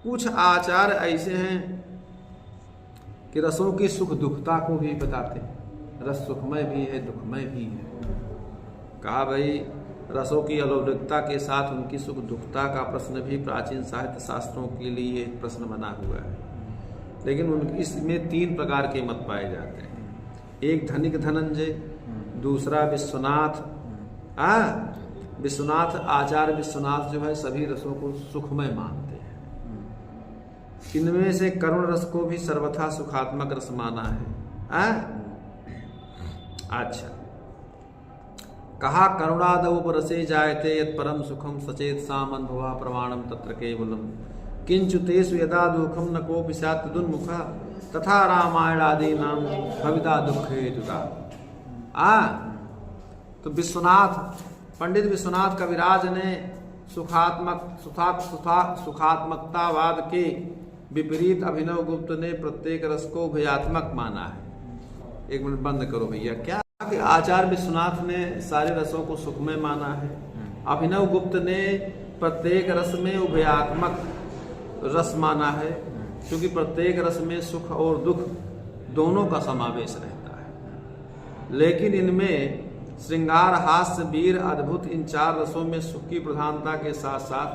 कुछ आचार ऐसे हैं कि रसों की सुख दुखता को भी बताते हैं। रस सुखमय भी है, दुखमय भी है। कहा भाई रसों की अलौकिकता के साथ उनकी सुख दुखता का प्रश्न भी प्राचीन साहित्य शास्त्रों के लिए एक प्रश्न बना हुआ है। लेकिन इसमें 3 प्रकार के मत पाए जाते हैं। एक धनिक धनंजय, दूसरा विश्वनाथ। विश्वनाथ आचार्य विश्वनाथ जो है सभी रसों को सुखमय मानते हैं। इनमें से करुण रस को भी सर्वथा सुखात्मक रस माना है। अच्छा, कहा करुणादवपरसे जायते यत् परम सुखम सचेत सामन्भवा प्रमाणम तत्र केवलम किंचु तेषु यदा दुखम न कोपि स्यात् तदुन्मुखा तथा रामायणादि नाम भविता दुखे हेतुता। तो विश्वनाथ पंडित विश्वनाथ कविराज ने सुखात्मकतावाद के विपरीत अभिनव गुप्त ने प्रत्येक रस को उभयात्मक माना है। एक मिनट बंद करो भैया। क्या कि आचार्य विश्वनाथ ने सारे रसों को सुखमय माना है, अभिनव गुप्त ने प्रत्येक रस में उभयात्मक रस माना है, क्योंकि प्रत्येक रस में सुख और दुख दोनों का समावेश रहता है। लेकिन इनमें श्रृंगार, हास्य, वीर, अद्भुत इन 4 रसों में सुख की प्रधानता के साथ साथ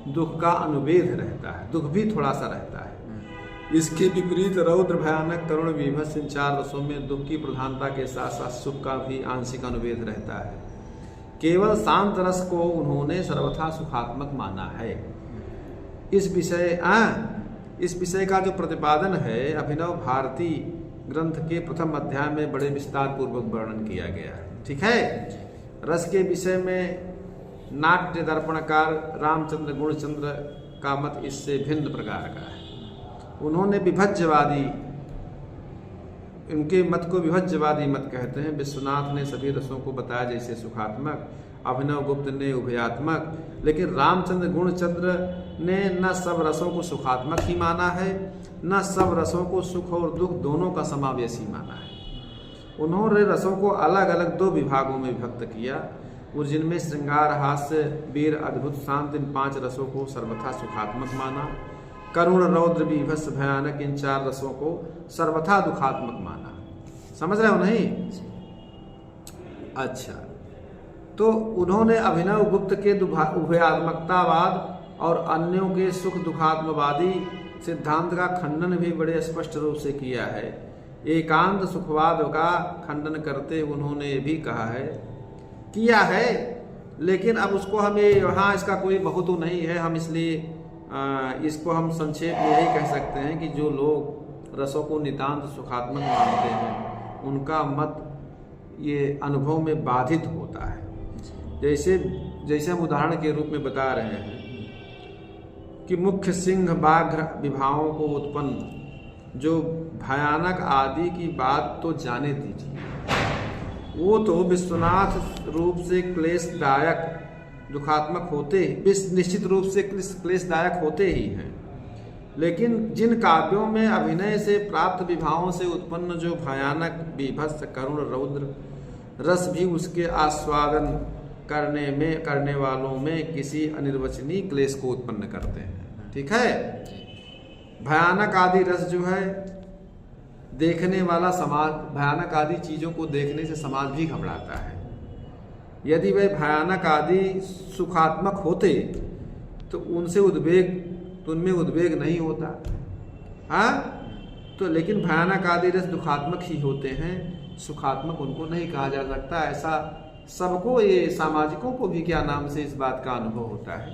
दुख का अनुवेद रहता है, दुख भी थोड़ा सा रहता है। इसके विपरीत रौद्र, भयानक, करुण, विभत्स इन 4 रसों में दुख की प्रधानता के साथ साथ सुख का भी आंशिक अनुवेद रहता है। केवल शांत रस को उन्होंने सर्वथा सुखात्मक माना है। इस विषय का जो प्रतिपादन है अभिनव भारती ग्रंथ के प्रथम अध्याय में बड़े विस्तार पूर्वक वर्णन किया गया है। ठीक है। रस के विषय में नाट्य दर्पणकार रामचंद्र गुणचंद्र का मत इससे भिन्न प्रकार का है। उन्होंने विभज्यवादी, उनके मत को विभज्यवादी मत कहते हैं। विश्वनाथ ने सभी रसों को बताया जैसे सुखात्मक, अभिनव गुप्त ने उभयात्मक, लेकिन रामचंद्र गुणचंद्र ने न सब रसों को सुखात्मक ही माना है, न सब रसों को सुख और दुख दोनों का समावेशी माना है। उन्होंने रसों को अलग अलग 2 विभागों में विभक्त किया, और जिनमें श्रृंगार, हास्य, वीर, अद्भुत, शांत इन 5 रसों को सर्वथा सुखात्मक माना, करुण, रौद्र, बीभत्स, भयानक इन 4 रसों को सर्वथा दुखात्मक माना। समझ रहे हो नहीं? अच्छा, तो उन्होंने अभिनव गुप्त के उभयात्मकतावाद और अन्यों के सुख दुखात्मवादी सिद्धांत का खंडन भी बड़े स्पष्ट रूप से किया है। एकांत सुखवाद का खंडन करते उन्होंने ये भी कहा है, किया है, लेकिन अब उसको हमें यहाँ इसका कोई बहुतू नहीं है, हम इसलिए इसको हम संक्षेप में यही कह सकते हैं कि जो लोग रसों को नितांत सुखात्मक मानते हैं उनका मत ये अनुभव में बाधित होता है। जैसे हम उदाहरण के रूप में बता रहे हैं कि मुख्य सिंह बाघ विभावों को उत्पन्न जो भयानक आदि की बात तो जाने दीजिए, वो तो विश्वनाथ रूप से क्लेशदायक दुखात्मक होते ही, निश्चित रूप से क्लेशदायक होते ही हैं। लेकिन जिन काव्यों में अभिनय से प्राप्त विभावों से उत्पन्न जो भयानक, बीभत्स, करुण, रौद्र रस भी उसके आस्वादन करने वालों में किसी अनिर्वचनीय क्लेश को उत्पन्न करते हैं। ठीक है। भयानक आदि रस जो है देखने वाला समाज, भयानक आदि चीजों को देखने से समाज भी घबराता है। यदि वे भयानक आदि सुखात्मक होते तो उनमें उद्वेग नहीं होता। तो लेकिन भयानक आदि रस दुखात्मक ही होते हैं, सुखात्मक उनको नहीं कहा जा सकता। ऐसा सबको, ये सामाजिकों को भी क्या नाम से इस बात का अनुभव होता है।